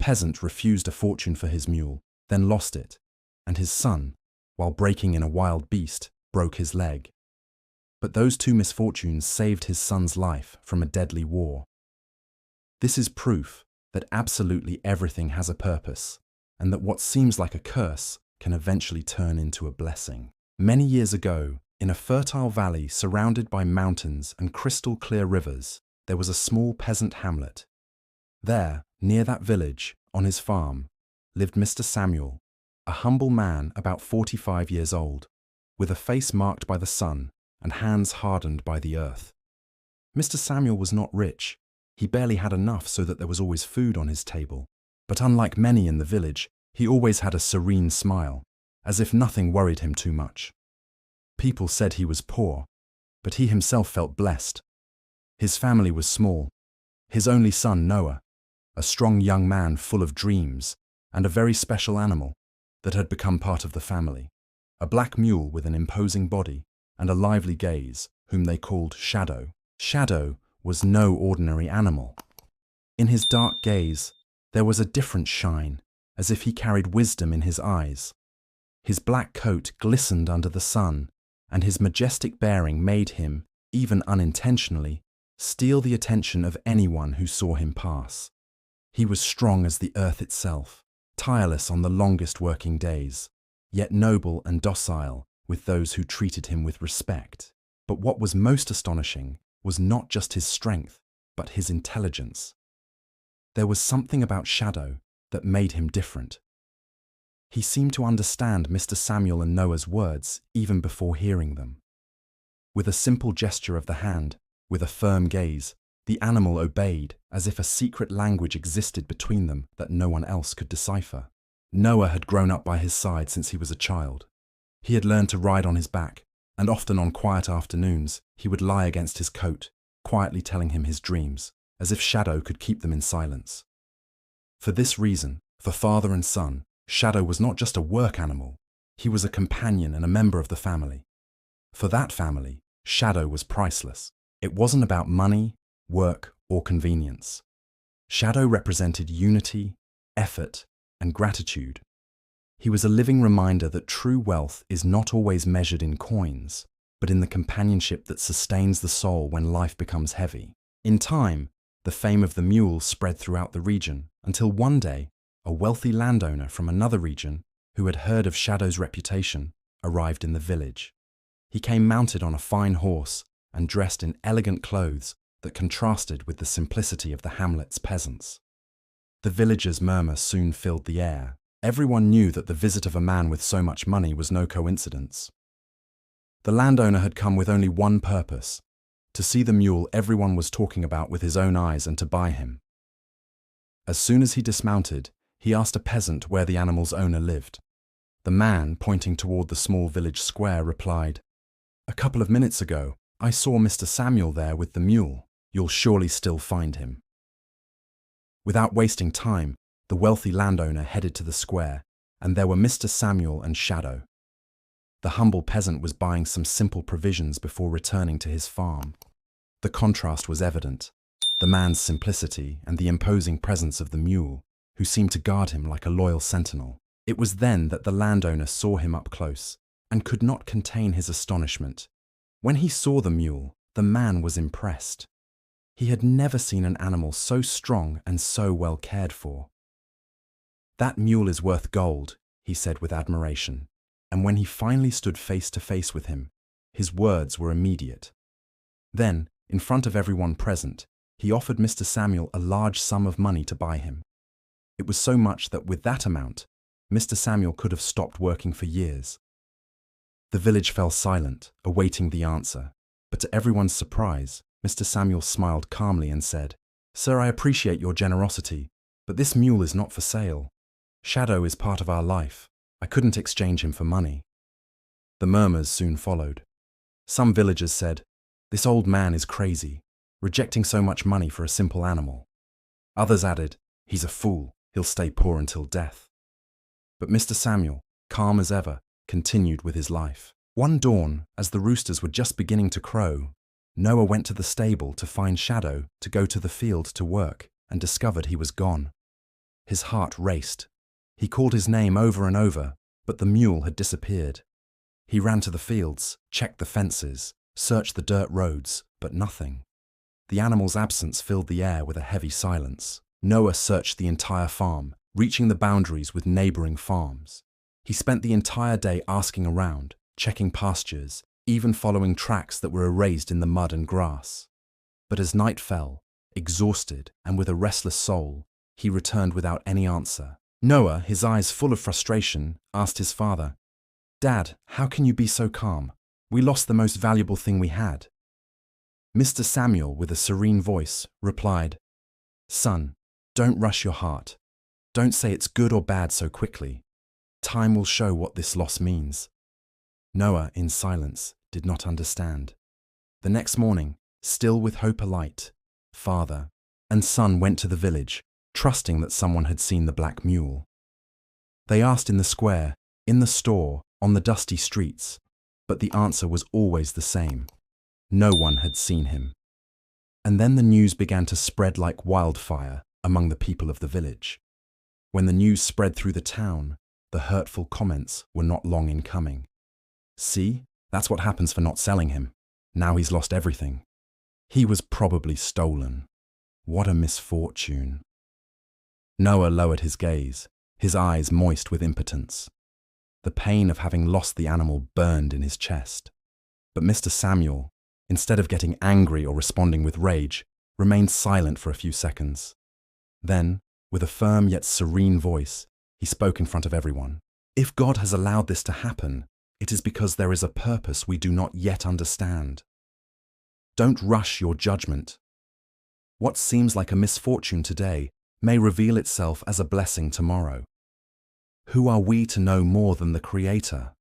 peasant refused a fortune for his mule, then lost it, and his son, while breaking in a wild beast, broke his leg. But those two misfortunes saved his son's life from a deadly war. This is proof that absolutely everything has a purpose, and that what seems like a curse can eventually turn into a blessing. Many years ago, in a fertile valley surrounded by mountains and crystal-clear rivers, there was a small peasant hamlet. There, near that village, on his farm, lived Mr. Samuel, a humble man about 45 years old, with a face marked by the sun and hands hardened by the earth. Mr. Samuel was not rich. He barely had enough so that there was always food on his table. But unlike many in the village, he always had a serene smile, as if nothing worried him too much. People said he was poor, but he himself felt blessed. His family was small. His only son, Noah, a strong young man full of dreams, and a very special animal that had become part of the family, a black mule with an imposing body and a lively gaze, whom they called Shadow. Shadow was no ordinary animal. In his dark gaze, there was a different shine, as if he carried wisdom in his eyes. His black coat glistened under the sun, and his majestic bearing made him, even unintentionally, steal the attention of anyone who saw him pass. He was strong as the earth itself, tireless on the longest working days, yet noble and docile with those who treated him with respect. But what was most astonishing was not just his strength, but his intelligence. There was something about Shadow that made him different. He seemed to understand Mr. Samuel and Noah's words even before hearing them. With a simple gesture of the hand, with a firm gaze, the animal obeyed as if a secret language existed between them that no one else could decipher. Noah had grown up by his side since he was a child. He had learned to ride on his back, and often on quiet afternoons he would lie against his coat, quietly telling him his dreams, as if Shadow could keep them in silence. For this reason, for father and son, Shadow was not just a work animal, he was a companion and a member of the family. For that family, Shadow was priceless. It wasn't about money, work, or convenience. Shadow represented unity, effort, and gratitude. He was a living reminder that true wealth is not always measured in coins, but in the companionship that sustains the soul when life becomes heavy. In time, the fame of the mule spread throughout the region, until one day, a wealthy landowner from another region, who had heard of Shadow's reputation, arrived in the village. He came mounted on a fine horse and dressed in elegant clothes that contrasted with the simplicity of the hamlet's peasants. The villagers' murmur soon filled the air. Everyone knew that the visit of a man with so much money was no coincidence. The landowner had come with only one purpose: to see the mule everyone was talking about with his own eyes and to buy him. As soon as he dismounted, he asked a peasant where the animal's owner lived. The man, pointing toward the small village square, replied, "A couple of minutes ago, I saw Mr. Samuel there with the mule. You'll surely still find him." Without wasting time, the wealthy landowner headed to the square, and there were Mr. Samuel and Shadow. The humble peasant was buying some simple provisions before returning to his farm. The contrast was evident: the man's simplicity and the imposing presence of the mule, who seemed to guard him like a loyal sentinel. It was then that the landowner saw him up close, and could not contain his astonishment. When he saw the mule, the man was impressed. He had never seen an animal so strong and so well cared for. "That mule is worth gold," he said with admiration, and when he finally stood face to face with him, his words were immediate. Then, in front of everyone present, he offered Mr. Samuel a large sum of money to buy him. It was so much that with that amount, Mr. Samuel could have stopped working for years. The village fell silent, awaiting the answer, but to everyone's surprise, Mr. Samuel smiled calmly and said, "Sir, I appreciate your generosity, but this mule is not for sale. Shadow is part of our life. I couldn't exchange him for money." The murmurs soon followed. Some villagers said, "This old man is crazy, rejecting so much money for a simple animal." Others added, "He's a fool, he'll stay poor until death." But Mr. Samuel, calm as ever, continued with his life. One dawn, as the roosters were just beginning to crow, Noah went to the stable to find Shadow to go to the field to work and discovered he was gone. His heart raced. He called his name over and over, but the mule had disappeared. He ran to the fields, checked the fences, searched the dirt roads, but nothing. The animal's absence filled the air with a heavy silence. Noah searched the entire farm, reaching the boundaries with neighboring farms. He spent the entire day asking around, checking pastures, even following tracks that were erased in the mud and grass. But as night fell, exhausted and with a restless soul, he returned without any answer. Noah, his eyes full of frustration, asked his father, "Dad, how can you be so calm? We lost the most valuable thing we had." Mr. Samuel, with a serene voice, replied, "Son, don't rush your heart. Don't say it's good or bad so quickly. Time will show what this loss means." Noah, in silence, did not understand. The next morning, still with hope alight, father and son went to the village, trusting that someone had seen the black mule. They asked in the square, in the store, on the dusty streets, but the answer was always the same. No one had seen him. And then the news began to spread like wildfire among the people of the village. When the news spread through the town, the hurtful comments were not long in coming. "See, that's what happens for not selling him. Now he's lost everything. He was probably stolen. What a misfortune." Noah lowered his gaze, his eyes moist with impotence. The pain of having lost the animal burned in his chest. But Mr. Samuel, instead of getting angry or responding with rage, remained silent for a few seconds. Then, with a firm yet serene voice, he spoke in front of everyone. "If God has allowed this to happen, it is because there is a purpose we do not yet understand. Don't rush your judgment. What seems like a misfortune today may reveal itself as a blessing tomorrow. Who are we to know more than the Creator?"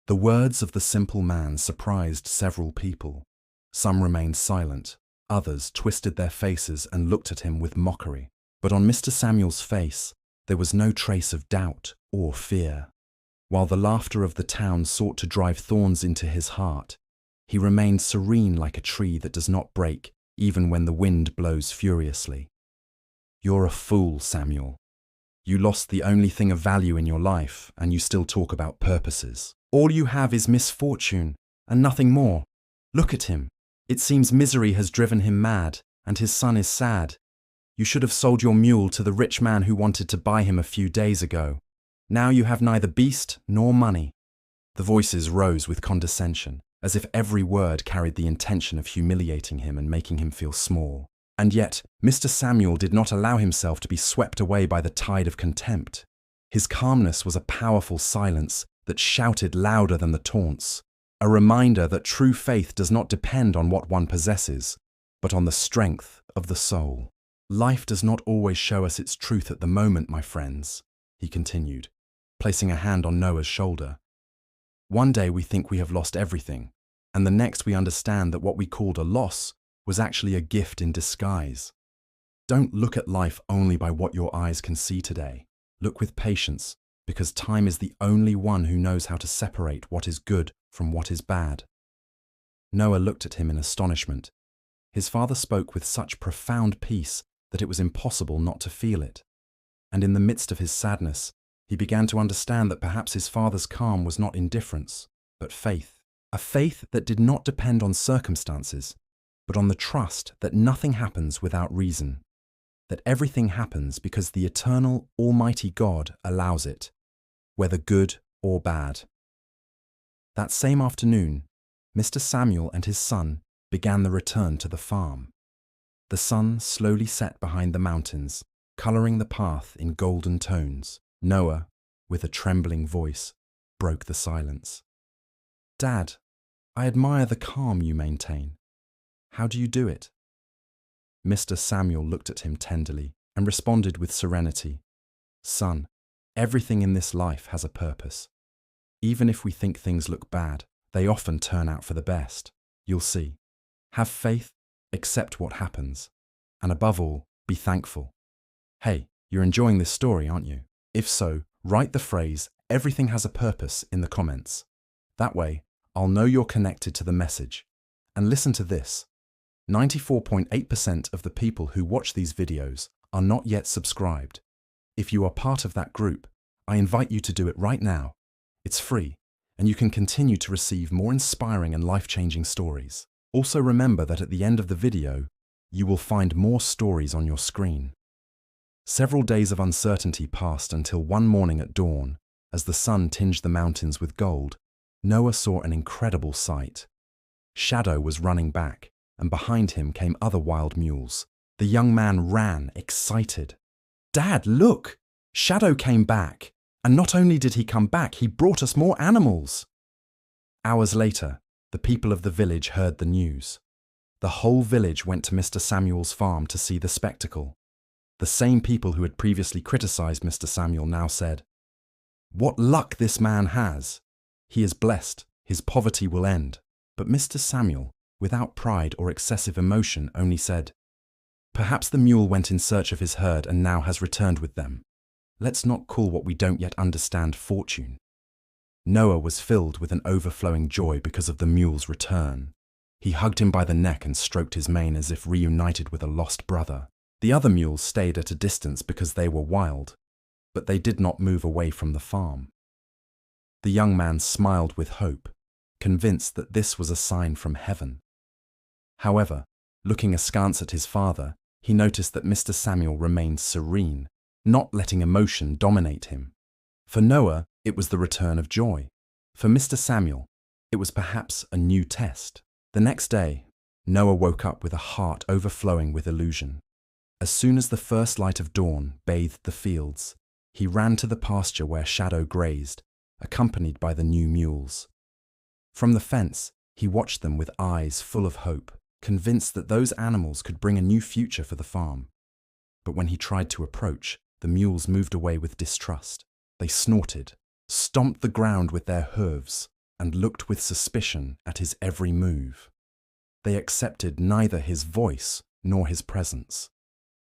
The words of the simple man surprised several people. Some remained silent, others twisted their faces and looked at him with mockery. But on Mr. Samuel's face, there was no trace of doubt or fear. While the laughter of the town sought to drive thorns into his heart, he remained serene like a tree that does not break even when the wind blows furiously. "You're a fool, Samuel. You lost the only thing of value in your life, and you still talk about purposes. All you have is misfortune, and nothing more. Look at him. It seems misery has driven him mad, and his son is sad. You should have sold your mule to the rich man who wanted to buy him a few days ago. Now you have neither beast nor money." The voices rose with condescension, as if every word carried the intention of humiliating him and making him feel small. And yet, Mr. Samuel did not allow himself to be swept away by the tide of contempt. His calmness was a powerful silence that shouted louder than the taunts, a reminder that true faith does not depend on what one possesses, but on the strength of the soul. "Life does not always show us its truth at the moment, my friends," he continued, placing a hand on Noah's shoulder. "One day we think we have lost everything, and the next we understand that what we called a loss was actually a gift in disguise. Don't look at life only by what your eyes can see today. Look with patience, because time is the only one who knows how to separate what is good from what is bad." Noah looked at him in astonishment. His father spoke with such profound peace that it was impossible not to feel it. And in the midst of his sadness, he began to understand that perhaps his father's calm was not indifference, but faith. A faith that did not depend on circumstances, but on the trust that nothing happens without reason, that everything happens because the eternal, almighty God allows it, whether good or bad. That same afternoon, Mr. Samuel and his son began the return to the farm. The sun slowly set behind the mountains, colouring the path in golden tones. Noah, with a trembling voice, broke the silence. "Dad, I admire the calm you maintain. How do you do it?" Mr. Samuel looked at him tenderly and responded with serenity. "Son, everything in this life has a purpose. Even if we think things look bad, they often turn out for the best. You'll see. Have faith, accept what happens, and above all, be thankful. Hey, you're enjoying this story, aren't you? If so, write the phrase, 'everything has a purpose' in the comments. That way, I'll know you're connected to the message. And listen to this. 94.8% of the people who watch these videos are not yet subscribed. If you are part of that group, I invite you to do it right now. It's free, and you can continue to receive more inspiring and life-changing stories. Also remember that at the end of the video, you will find more stories on your screen. Several days of uncertainty passed until one morning at dawn, as the sun tinged the mountains with gold, Noah saw an incredible sight. Shadow was running back, and behind him came other wild mules. The young man ran, excited. "Dad, look! Shadow came back, and not only did he come back, he brought us more animals." Hours later, the people of the village heard the news. The whole village went to Mr. Samuel's farm to see the spectacle. The same people who had previously criticized Mr. Samuel now said, "What luck this man has! He is blessed, his poverty will end." But Mr. Samuel, without pride or excessive emotion, only said, "Perhaps the mule went in search of his herd and now has returned with them. Let's not call what we don't yet understand fortune." Noah was filled with an overflowing joy because of the mule's return. He hugged him by the neck and stroked his mane as if reunited with a lost brother. The other mules stayed at a distance because they were wild, but they did not move away from the farm. The young man smiled with hope, convinced that this was a sign from heaven. However, looking askance at his father, he noticed that Mr. Samuel remained serene, not letting emotion dominate him. For Noah, it was the return of joy. For Mr. Samuel, it was perhaps a new test. The next day, Noah woke up with a heart overflowing with illusion. As soon as the first light of dawn bathed the fields, he ran to the pasture where Shadow grazed, accompanied by the new mules. From the fence, he watched them with eyes full of hope, convinced that those animals could bring a new future for the farm. But when he tried to approach, the mules moved away with distrust. They snorted, stomped the ground with their hooves, and looked with suspicion at his every move. They accepted neither his voice nor his presence.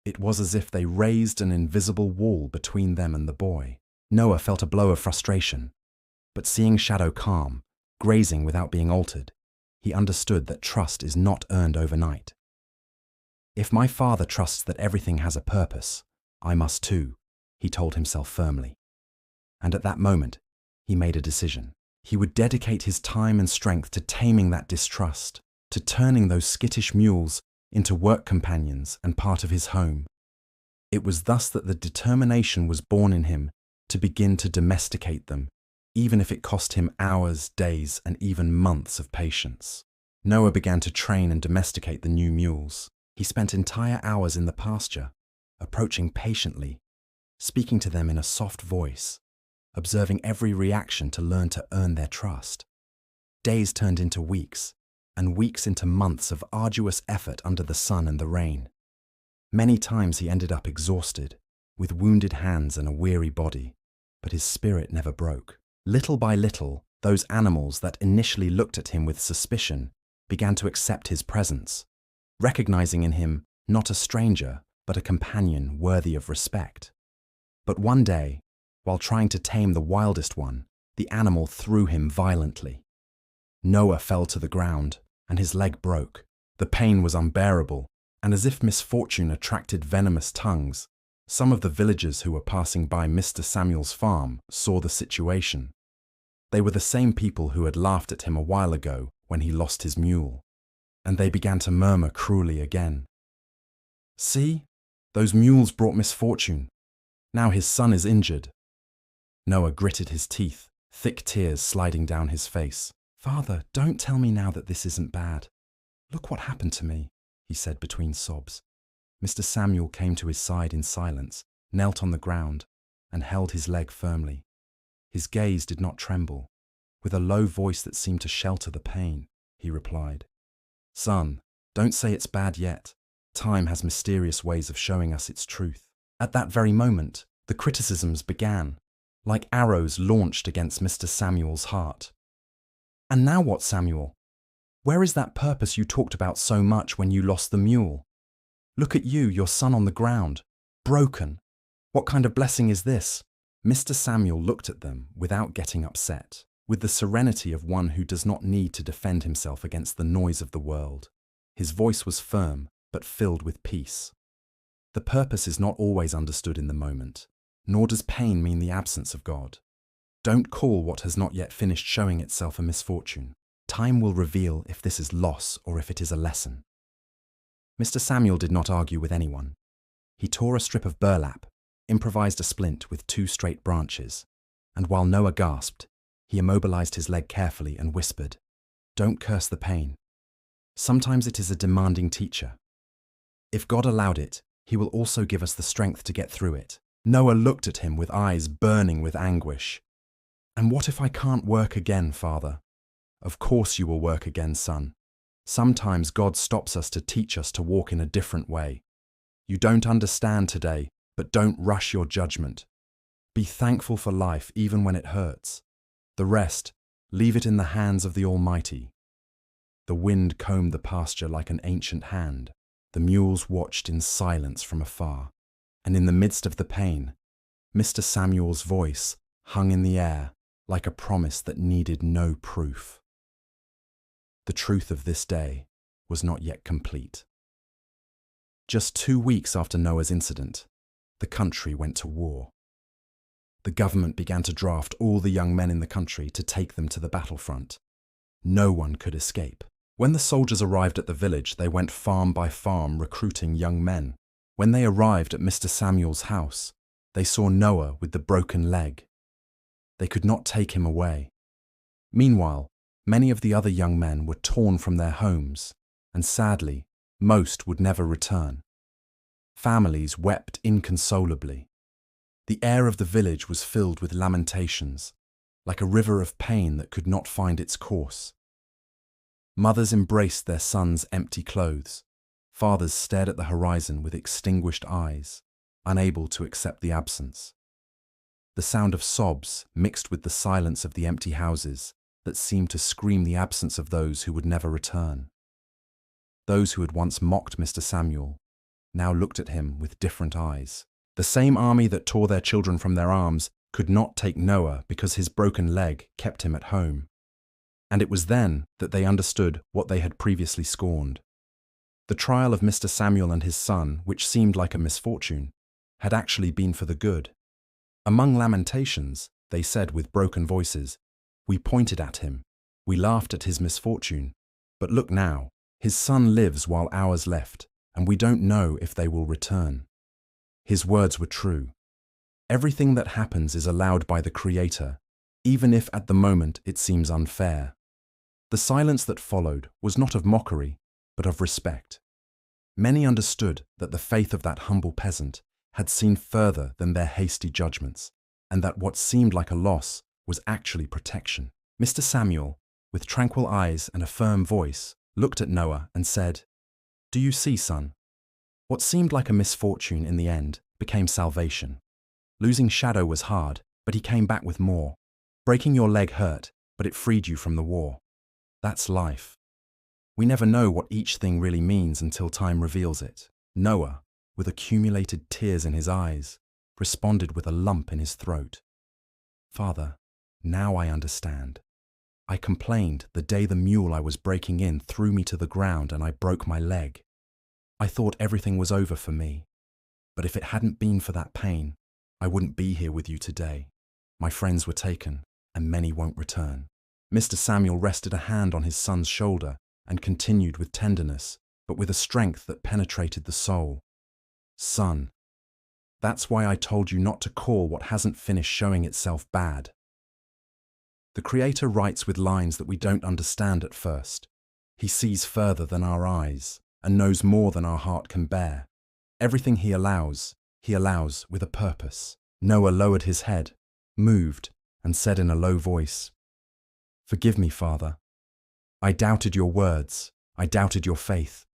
It was as if they raised an invisible wall between them and the boy. Noah felt a blow of frustration, but seeing Shadow calm, grazing without being altered, he understood that trust is not earned overnight. "If my father trusts that everything has a purpose, I must too," he told himself firmly. And at that moment, he made a decision. He would dedicate his time and strength to taming that distrust, to turning those skittish mules into work companions and part of his home. It was thus that the determination was born in him to begin to domesticate them, even if it cost him hours, days, and even months of patience. Noah began to train and domesticate the new mules. He spent entire hours in the pasture, approaching patiently, speaking to them in a soft voice, observing every reaction to learn to earn their trust. Days turned into weeks, and weeks into months of arduous effort under the sun and the rain. Many times he ended up exhausted, with wounded hands and a weary body, but his spirit never broke. Little by little, those animals that initially looked at him with suspicion began to accept his presence, recognizing in him not a stranger, but a companion worthy of respect. But one day, while trying to tame the wildest one, the animal threw him violently. Noah fell to the ground, and his leg broke. The pain was unbearable, and as if misfortune attracted venomous tongues, some of the villagers who were passing by Mr. Samuel's farm saw the situation. They were the same people who had laughed at him a while ago when he lost his mule, and they began to murmur cruelly again. "See, those mules brought misfortune. Now his son is injured." Noah gritted his teeth, thick tears sliding down his face. "Father, don't tell me now that this isn't bad. Look what happened to me," he said between sobs. Mr. Samuel came to his side in silence, knelt on the ground, and held his leg firmly. His gaze did not tremble. With a low voice that seemed to shelter the pain, he replied, "Son, don't say it's bad yet. Time has mysterious ways of showing us its truth." At that very moment, the criticisms began, like arrows launched against Mr. Samuel's heart. "And now what, Samuel? Where is that purpose you talked about so much when you lost the mule? Look at you, your son on the ground, broken. What kind of blessing is this?" Mr. Samuel looked at them without getting upset, with the serenity of one who does not need to defend himself against the noise of the world. His voice was firm, but filled with peace. The purpose is not always understood in the moment, nor does pain mean the absence of God. Don't call what has not yet finished showing itself a misfortune. Time will reveal if this is loss or if it is a lesson. Mr. Samuel did not argue with anyone. He tore a strip of burlap, improvised a splint with 2 straight branches, and while Noah gasped, he immobilized his leg carefully and whispered, "Don't curse the pain. Sometimes it is a demanding teacher. If God allowed it, He will also give us the strength to get through it." Noah looked at him with eyes burning with anguish. "And what if I can't work again, Father?" "Of course you will work again, son. Sometimes God stops us to teach us to walk in a different way. You don't understand today, but don't rush your judgment. Be thankful for life even when it hurts. The rest, leave it in the hands of the Almighty." The wind combed the pasture like an ancient hand. The mules watched in silence from afar. And in the midst of the pain, Mr. Samuel's voice hung in the air like a promise that needed no proof. The truth of this day was not yet complete. Just 2 weeks after Noah's incident, the country went to war. The government began to draft all the young men in the country to take them to the battlefront. No one could escape. When the soldiers arrived at the village, they went farm by farm recruiting young men. When they arrived at Mr. Samuel's house, they saw Noah with the broken leg. They could not take him away. Meanwhile, many of the other young men were torn from their homes, and sadly, most would never return. Families wept inconsolably. The air of the village was filled with lamentations, like a river of pain that could not find its course. Mothers embraced their sons' empty clothes. Fathers stared at the horizon with extinguished eyes, unable to accept the absence. The sound of sobs mixed with the silence of the empty houses that seemed to scream the absence of those who would never return. Those who had once mocked Mr. Samuel now looked at him with different eyes. The same army that tore their children from their arms could not take Noah because his broken leg kept him at home. And it was then that they understood what they had previously scorned. The trial of Mr. Samuel and his son, which seemed like a misfortune, had actually been for the good. Among lamentations, they said with broken voices, "We pointed at him, we laughed at his misfortune, but look now, his son lives while ours left, and we don't know if they will return." His words were true. Everything that happens is allowed by the Creator, even if at the moment it seems unfair. The silence that followed was not of mockery, but of respect. Many understood that the faith of that humble peasant had seen further than their hasty judgments, and that what seemed like a loss was actually protection. Mr. Samuel, with tranquil eyes and a firm voice, looked at Noah and said, "Do you see, son? What seemed like a misfortune in the end became salvation. Losing Shadow was hard, but he came back with more. Breaking your leg hurt, but it freed you from the war. That's life. We never know what each thing really means until time reveals it." Noah, with accumulated tears in his eyes, responded with a lump in his throat. "Father, now I understand. I complained the day the mule I was breaking in threw me to the ground and I broke my leg. I thought everything was over for me. But if it hadn't been for that pain, I wouldn't be here with you today. My friends were taken, and many won't return." Mr. Samuel rested a hand on his son's shoulder and continued with tenderness, but with a strength that penetrated the soul. "Son, that's why I told you not to call what hasn't finished showing itself bad. The Creator writes with lines that we don't understand at first. He sees further than our eyes and knows more than our heart can bear. Everything He allows with a purpose." Noah lowered his head, moved, and said in a low voice, "Forgive me, Father. I doubted your words, I doubted your faith,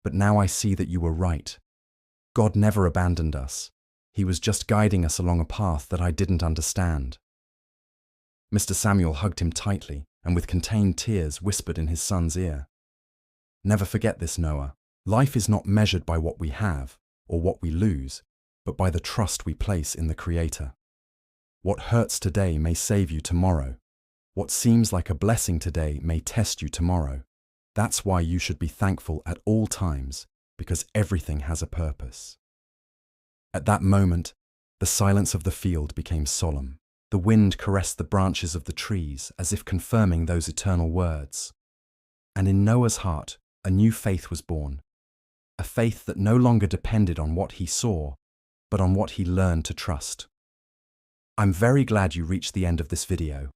but now I see that you were right. God never abandoned us. He was just guiding us along a path that I didn't understand." Mr. Samuel hugged him tightly and with contained tears whispered in his son's ear, "Never forget this, Noah. Life is not measured by what we have or what we lose, but by the trust we place in the Creator. What hurts today may save you tomorrow. What seems like a blessing today may test you tomorrow. That's why you should be thankful at all times, because everything has a purpose." At that moment, the silence of the field became solemn. The wind caressed the branches of the trees as if confirming those eternal words. And in Noah's heart, a new faith was born. A faith that no longer depended on what he saw, but on what he learned to trust. I'm very glad you reached the end of this video.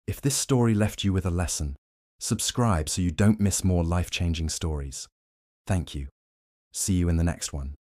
If this story left you with a lesson, subscribe so you don't miss more life-changing stories. Thank you. See you in the next one.